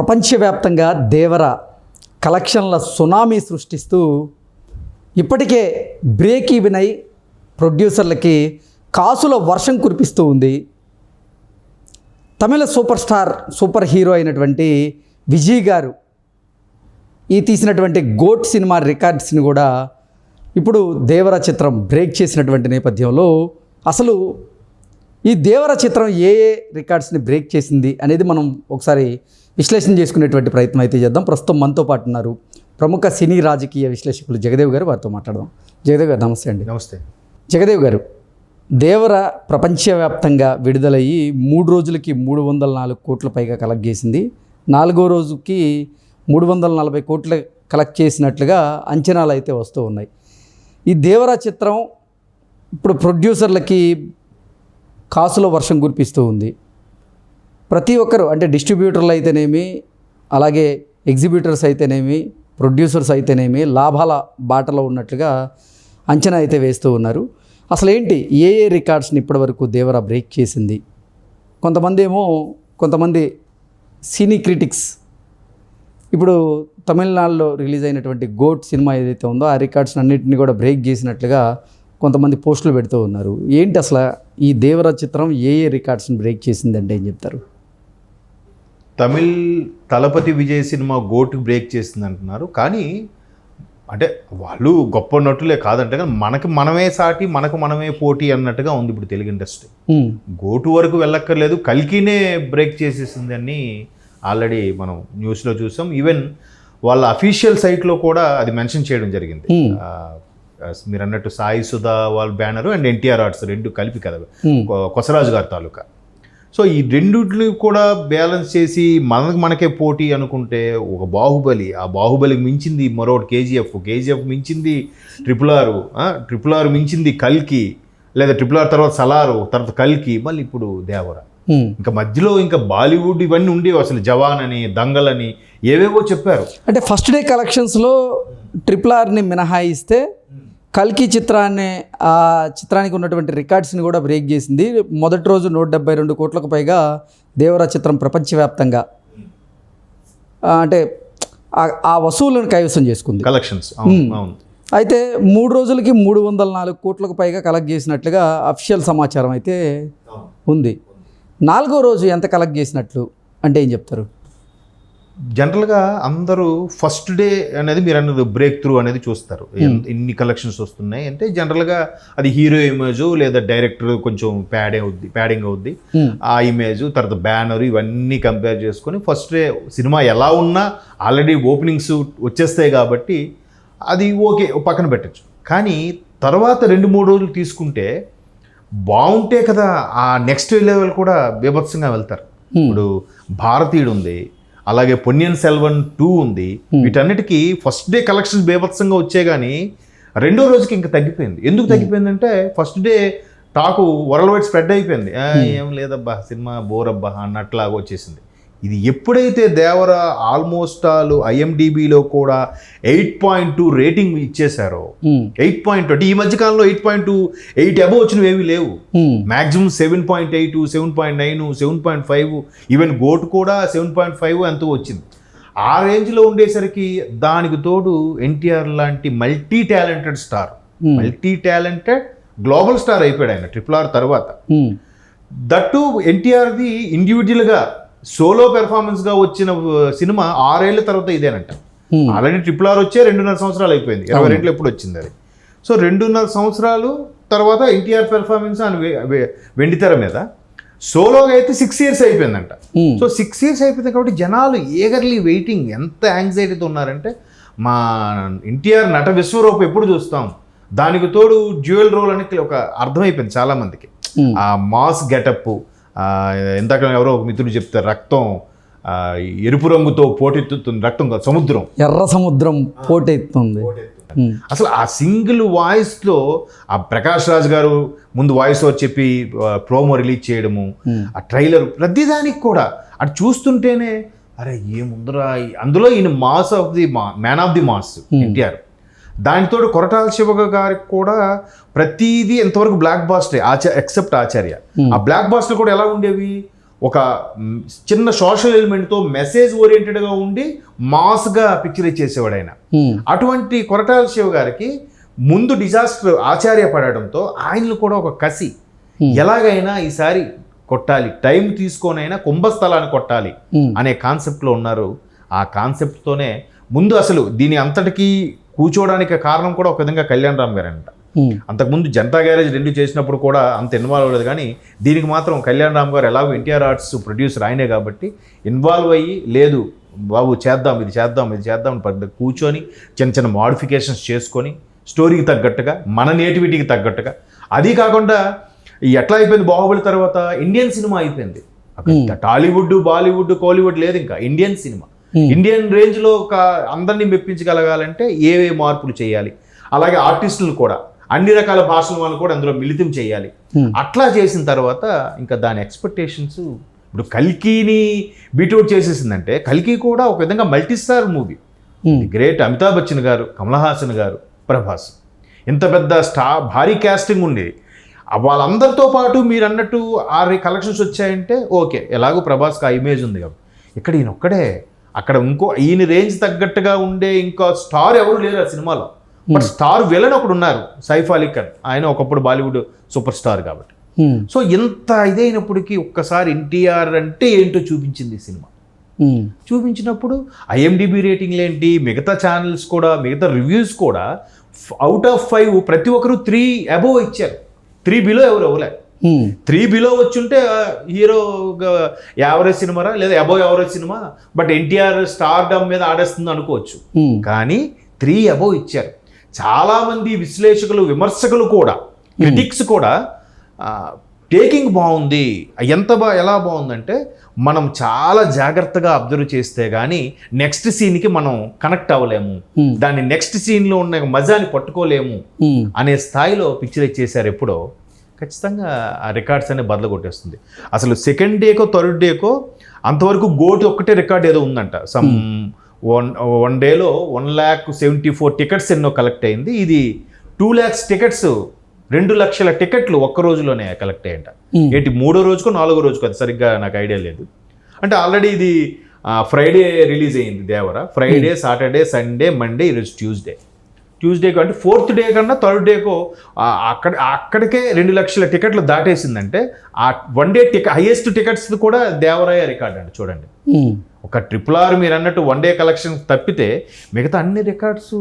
ప్రపంచవ్యాప్తంగా దేవర కలెక్షన్ల సునామీ సృష్టిస్తూ ఇప్పటికే బ్రేక్ ఈవెన్ అయి ప్రొడ్యూసర్లకి కాసుల వర్షం కురిపిస్తూ ఉంది. తమిళ సూపర్ హీరో అయినటువంటి విజయ్ గారు ఈ తీసినటువంటి గోట్ సినిమా రికార్డ్స్ని కూడా ఇప్పుడు దేవర చిత్రం బ్రేక్ చేసినటువంటి నేపథ్యంలో అసలు ఈ దేవర చిత్రం ఏ రికార్డ్స్ని బ్రేక్ చేసింది అనేది మనం ఒకసారి విశ్లేషణ చేసుకునేటువంటి ప్రయత్నం అయితే చేద్దాం. ప్రస్తుతం మనతో పాటు ఉన్నారు ప్రముఖ సినీ రాజకీయ విశ్లేషకులు జగదేవ్ గారు. వారితో మాట్లాడదాం. జగదేవ్ గారు నమస్తే అండి. నమస్తే. జగదేవ్ గారు, దేవర ప్రపంచవ్యాప్తంగా విడుదలయ్యి 3 రోజులకి 304 కోట్ల పైగా కలెక్ట్ చేసింది. 4వ రోజుకి 340 కోట్లు కలెక్ట్ చేసినట్లుగా అంచనాలు అయితే వస్తూ ఉన్నాయి. ఈ దేవర చిత్రం ఇప్పుడు ప్రొడ్యూసర్లకి కాసుల వర్షం కురిపిస్తూ ఉంది. ప్రతి ఒక్కరు అంటే డిస్ట్రిబ్యూటర్లు అయితేనేమి, అలాగే ఎగ్జిబ్యూటర్స్ అయితేనేమి, ప్రొడ్యూసర్స్ అయితేనేమి లాభాల బాటలో ఉన్నట్లుగా అంచనా అయితే వేస్తూ ఉన్నారు. అసలు ఏంటి ఏ రికార్డ్స్ని ఇప్పటివరకు దేవర బ్రేక్ చేసింది? కొంతమంది సినీ క్రిటిక్స్ ఇప్పుడు తమిళనాడులో రిలీజ్ అయినటువంటి గోట్ సినిమా ఏదైతే ఉందో ఆ రికార్డ్స్ అన్నింటినీ కూడా బ్రేక్ చేసినట్లుగా కొంతమంది పోస్టులు పెడుతూ ఉన్నారు. ఏంటి అసలు ఈ దేవర చిత్రం ఏ రికార్డ్స్ని బ్రేక్ చేసిందంటే ఏం చెప్తారు? Tamil Thalapathy Vijay cinema GOAT break చేసింది అంటున్నారు. కానీ అంటే వాళ్ళు గొప్ప నటులే కాదంటే, కానీ మనమే సాటి మనమే పోటీ అన్నట్టుగా ఉంది ఇప్పుడు తెలుగు ఇండస్ట్రీ. గోటు వరకు వెళ్ళక్కర్లేదు, కల్కినే బ్రేక్ చేసేసింది అని ఆల్రెడీ మనం న్యూస్లో చూసాం. ఈవెన్ వాళ్ళ అఫీషియల్ సైట్లో కూడా అది మెన్షన్ చేయడం జరిగింది. మీరు అన్నట్టు సాయి సుధా వాళ్ళ బ్యానరు అండ్ ఎన్టీఆర్ ఆర్ట్స్ రెండు కలిపి కదా, కొసరాజు గారి తాలూకా. సో ఈ రెండిట్లు కూడా బ్యాలెన్స్ చేసి మనకే పోటీ అనుకుంటే ఒక బాహుబలి, ఆ బాహుబలికి మించింది మరొకటి కేజీఎఫ్ మించింది ట్రిపుల్ ఆర్ మించింది కల్కి, లేదా ట్రిపుల్ ఆర్ తర్వాత సలారు, తర్వాత కల్కి, మళ్ళీ ఇప్పుడు దేవర. ఇంకా మధ్యలో ఇంకా బాలీవుడ్ ఇవన్నీ ఉండేవి అసలు, జవాన్ అని, దంగల్ అని ఏవేవో చెప్పారు. అంటే ఫస్ట్ డే కలెక్షన్స్లో ట్రిపుల్ ఆర్ని మినహాయిస్తే కల్కి చిత్రానికి ఉన్నటువంటి రికార్డ్స్ని కూడా బ్రేక్ చేసింది. మొదటి రోజు 172 కోట్లకు పైగా దేవర చిత్రం ప్రపంచవ్యాప్తంగా అంటే ఆ వసూళ్లను కైవసం చేసుకుంది, కలెక్షన్స్. అయితే 3 రోజులకి 304 కోట్లకు పైగా కలెక్ట్ చేసినట్లుగా అఫీషియల్ సమాచారం అయితే ఉంది. 4వ రోజు ఎంత కలెక్ట్ చేసినట్లు అంటే ఏం చెప్తారు? జనరల్గా అందరూ ఫస్ట్ డే అనేది మీరు అన్నది బ్రేక్ త్రూ అనేది చూస్తారు. ఎన్ని కలెక్షన్స్ వస్తున్నాయి అంటే జనరల్గా అది హీరో ఇమేజ్ లేదా డైరెక్టర్ కొంచెం ప్యాడింగ్ అవుద్ది, ఆ ఇమేజ్ తర్వాత బ్యానర్ ఇవన్నీ కంపేర్ చేసుకొని ఫస్ట్ డే సినిమా ఎలా ఉన్నా ఆల్రెడీ ఓపెనింగ్స్ వచ్చేస్తాయి కాబట్టి అది ఓకే పక్కన పెట్టచ్చు. కానీ తర్వాత 2-3 రోజులు తీసుకుంటే బాగుంటే కదా ఆ నెక్స్ట్ లెవెల్ కూడా బీభత్సంగా వెళ్తారు. ఇప్పుడు భారతీయుడు ఉంది, అలాగే పొన్నియిన్ సెల్వన్ 2 ఉంది. వీటన్నిటికీ ఫస్ట్ డే కలెక్షన్స్ బీభత్సంగా వచ్చే కానీ 2వ రోజుకి ఇంకా తగ్గిపోయింది. ఎందుకు తగ్గిపోయిందంటే first day talk world wide spread అయిపోయింది. ఏం లేదబ్బా సినిమా బోర్ అబ్బా అన్నట్లాగా వచ్చేసింది. ఇది ఎప్పుడైతే దేవర ఆల్మోస్ట్ ఆల్ IMDbలో కూడా 8.2 రేటింగ్ ఇచ్చేశారో, 8.2 అంటే ఈ మధ్యకాలంలో 8.2 8 అబవ్ వచ్చినవి ఏవి లేవు. మ్యాక్సిమం 7.8, 7.9, 7.5, ఈవెన్ గోట్ కూడా 7.5 ఎంతో వచ్చింది. ఆ రేంజ్లో ఉండేసరికి దానికి తోడు ఎన్టీఆర్ లాంటి మల్టీ టాలెంటెడ్ గ్లోబల్ స్టార్ అయిపోయాడు ఆయన ట్రిపుల్ ఆర్ తర్వాత. దట్టు ఎన్టీఆర్ది ఇండివిజువల్గా సోలో పెర్ఫార్మెన్స్గా వచ్చిన సినిమా 6 ఏళ్ల తర్వాత ఇదేనంట. ఆల్రెడీ ట్రిపుల్ ఆర్ వచ్చే 2.5 సంవత్సరాలు అయిపోయింది, 22 ఎప్పుడు వచ్చింది అది. సో 2.5 సంవత్సరాలు తర్వాత ఎన్టీఆర్ పెర్ఫార్మెన్స్ అని వెండితెర మీద సోలోగా అయితే 6 years అయిపోయిందంట. సో 6 years అయిపోయింది కాబట్టి జనాలు ఏగర్లీ వెయిటింగ్, ఎంత యాంగ్జైటీతో ఉన్నారంటే మా ఎన్టీఆర్ నట విశ్వరూపం ఎప్పుడు చూస్తాం. దానికి తోడు డ్యూయల్ రోల్ అని ఒక అర్థమైపోయింది చాలామందికి. ఆ మాస్ గెటప్, ఇందాక ఎవరో ఒక మిత్రుడు చెప్తారు, రక్తం ఎరుపు రంగుతో పోటెత్తుతుంది, రక్తం సముద్రం, ఎర్ర సముద్రం పోటెత్తుంది. అసలు ఆ సింగిల్ వాయిస్లో ఆ ప్రకాష్ రాజ్ గారు ముందు వాయిస్ ఓవర్ చెప్పి ప్రోమో రిలీజ్ చేయడము, ఆ ట్రైలర్ ప్రతిదానికి కూడా అటు చూస్తుంటేనే అరే ఏముందరా, అందులో ఈయన man of the mass NTR. దానితో కొరటాల శివ గారికి కూడా ప్రతిదీ ఎంతవరకు బ్లాక్ బాస్టర్ ఎక్సెప్ట్ ఆచార్య. ఆ బ్లాక్ బాస్టర్ కూడా ఎలా ఉండేవి, ఒక చిన్న సోషల్ ఎలిమెంట్తో మెసేజ్ ఓరియంటెడ్గా ఉండి మాస్గా పిక్చరైజ్ చేసేవాడు ఆయన. అటువంటి కొరటాల శివ గారికి ముందు డిజాస్టర్ ఆశ్చర్యపడడంతో ఆయనలు కూడా ఒక కసి, ఎలాగైనా ఈసారి కొట్టాలి, టైం తీసుకొనైనా కుంభస్థలాన్ని కొట్టాలి అనే కాన్సెప్ట్లో ఉన్నారు. ఆ కాన్సెప్ట్తోనే ముందు అసలు దీని అంతటికీ కూర్చోవడానికి కారణం కూడా ఒక విధంగా కళ్యాణ్ రామ్ గారు అంట. అంతకుముందు జనతా గ్యారేజ్ 2 చేసినప్పుడు కూడా అంత ఇన్వాల్వ్ అవ్వలేదు, కానీ దీనికి మాత్రం కళ్యాణ్ రామ్ గారు ఎలాగో ఎన్టీఆర్ ఆర్ట్స్ ప్రొడ్యూసర్ ఆయనే కాబట్టి ఇన్వాల్వ్ అయ్యి, లేదు బాబు చేద్దాం ఇది చేద్దాం కూర్చొని చిన్న చిన్న మోడిఫికేషన్స్ చేసుకొని స్టోరీకి తగ్గట్టుగా, మన నేటివిటీకి తగ్గట్టుగా. అది కాకుండా ఎట్లా అయిపోయింది బాహుబలి తర్వాత ఇండియన్ సినిమా అయిపోయింది. టాలీవుడ్, బాలీవుడ్, కోలీవుడ్ లేదు, ఇంకా ఇండియన్ సినిమా. ఇండియన్ రేంజ్లో ఒక అందరినీ మెప్పించగలగాలంటే ఏ మార్పులు చేయాలి, అలాగే ఆర్టిస్టులు కూడా అన్ని రకాల భాషల వాళ్ళు కూడా అందులో మిళితం చేయాలి. అట్లా చేసిన తర్వాత ఇంకా దాని ఎక్స్పెక్టేషన్స్ ఇప్పుడు కల్కిని బీట్అవుట్ చేసేసిందంటే, కల్కి కూడా ఒక విధంగా multistar movie. Great Amitabh Bachchan గారు, కమల్ హాసన్ గారు, ప్రభాస్, ఇంత పెద్ద భారీ క్యాస్టింగ్ ఉండేది. వాళ్ళందరితో పాటు మీరు అన్నట్టు 6 కలెక్షన్స్ వచ్చాయంటే ఓకే, ఎలాగో ప్రభాస్కి ఆ ఇమేజ్ ఉంది కాబట్టి. ఇక్కడ ఈయన ఒక్కడే, అక్కడ ఈయన రేంజ్ తగ్గట్టుగా ఉండే ఇంకా స్టార్ ఎవరు లేరు ఆ సినిమాలో. బట్ స్టార్ విలన్ ఒకడు ఉన్నారు, సైఫ్ అలీ ఖాన్. ఆయన ఒకప్పుడు బాలీవుడ్ సూపర్ స్టార్ కాబట్టి. సో ఇంత ఇదైనప్పటికీ ఒక్కసారి ఎన్టీఆర్ అంటే ఏంటో చూపించింది ఈ సినిమా. చూపించినప్పుడు IMDb రేటింగ్లు ఏంటి, మిగతా ఛానల్స్ కూడా, మిగతా రివ్యూస్ కూడా అవుట్ ఆఫ్ 5 ప్రతి ఒక్కరు 3 అబోవ్ ఇచ్చారు. 3 బిలో ఎవరు అవ్వలే. 3 బిలో వచ్చుంటే హీరో యావరేజ్ సినిమారా లేదా above average cinema, but NTR stardom మీద ఆడేస్తుంది అనుకోవచ్చు. కానీ 3 అబోవ్ ఇచ్చారు. చాలామంది విశ్లేషకులు, విమర్శకులు కూడా, క్రిటిక్స్ కూడా టేకింగ్ బాగుంది. ఎలా బాగుందంటే, మనం చాలా జాగ్రత్తగా అబ్జర్వ్ చేస్తే కానీ నెక్స్ట్ సీన్కి మనం కనెక్ట్ అవ్వలేము, దాన్ని నెక్స్ట్ సీన్లో ఉన్న మజాని పట్టుకోలేము అనే స్థాయిలో పిక్చరైజ్ చేశారు. ఎప్పుడో ఖచ్చితంగా ఆ రికార్డ్స్ అనే బదులు కొట్టేస్తుంది. అసలు సెకండ్ డేకో థర్డ్ డేకో అంతవరకు గోటు ఒక్కటే రికార్డ్ ఏదో ఉందంట. సమ్ వన్ డేలో 1,74,000 టికెట్స్ ఎన్నో కలెక్ట్ అయింది. ఇది 2 lakhs టికెట్స్, 2 లక్షల టికెట్లు ఒక్క రోజులోనే కలెక్ట్ అయ్యంట. ఏంటి 3వ రోజుకో 4వ రోజుకో, అది సరిగ్గా నాకు ఐడియా లేదు. అంటే ఆల్రెడీ ఇది ఫ్రైడే రిలీజ్ అయ్యింది దేవర. ఫ్రైడే, సాటర్డే, సండే, మండే, ఈరోజు ట్యూస్డేకో అంటే 4th డే కన్నా 3rd డేకో అక్కడికే 2 లక్షల టికెట్లు దాటేసిందంటే ఆ 1 డే హైయెస్ట్ టికెట్స్ కూడా దేవరాయ రికార్డ్ అండి. చూడండి, ఒక RRR మీరు అన్నట్టు 1 డే కలెక్షన్ తప్పితే మిగతా అన్ని రికార్డ్స్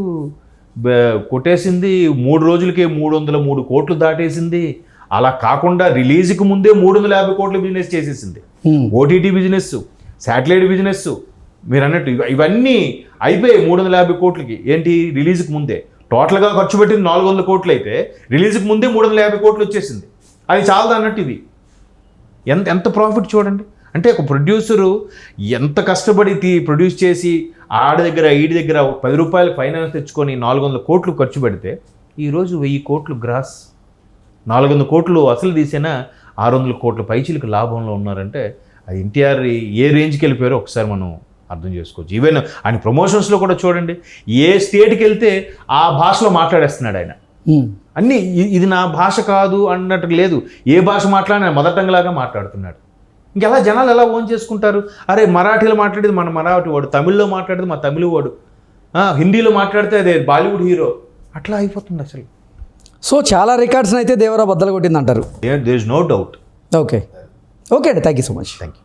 కొట్టేసింది. 3 రోజులకే 303 కోట్లు దాటేసింది. అలా కాకుండా రిలీజ్కి ముందే 350 కోట్ల బిజినెస్ చేసేసింది. OTT బిజినెస్, శాటిలైట్ బిజినెస్, మీరు అన్నట్టు ఇవన్నీ అయిపోయాయి 350 కోట్లకి. ఏంటి, రిలీజ్కి ముందే. టోటల్గా ఖర్చు పెట్టింది 400 కోట్లు అయితే రిలీజ్కి ముందే 350 కోట్లు వచ్చేసింది. అది చాలదు అన్నట్టు. ఇది ఎంత ప్రాఫిట్ చూడండి. అంటే ఒక ప్రొడ్యూసరు ఎంత కష్టపడి ప్రొడ్యూస్ చేసి ఆడి దగ్గర ఈడి దగ్గర 10 రూపాయలు ఫైనాన్స్ తెచ్చుకొని 400 కోట్లు ఖర్చు పెడితే ఈరోజు 1000 కోట్లు గ్రాస్, 400 కోట్లు అసలు తీసినా 600 కోట్ల పైచీలకు లాభంలో ఉన్నారంటే అది ఎన్టీఆర్ ఏ రేంజ్కి వెళ్ళిపోయారో ఒకసారి మనం అర్థం చేసుకోవచ్చు. ఈవెన్ ఆయన ప్రమోషన్స్లో కూడా చూడండి, ఏ స్టేట్కి వెళ్తే ఆ భాషలో మాట్లాడేస్తున్నాడు ఆయన. అన్నీ ఇది నా భాష కాదు అన్నట్టు లేదు, ఏ భాష మాట్లాడినా మదర్ టంగ్ లాగా మాట్లాడుతున్నాడు. ఇంకెలా జనాలు ఎలా ఓన్ చేసుకుంటారు? అరే మరాఠీలో మాట్లాడేది మన మరాఠీ వాడు, తమిళ్లో మాట్లాడేది మా తమిళ వాడు, హిందీలో మాట్లాడితే అదే బాలీవుడ్ హీరో, అట్లా అయిపోతుంది అసలు. సో చాలా రికార్డ్స్ని అయితే దేవరా బద్దలు కొట్టింది అంటారు. There is no doubt. Okay అండి, thank you so much. Thank you.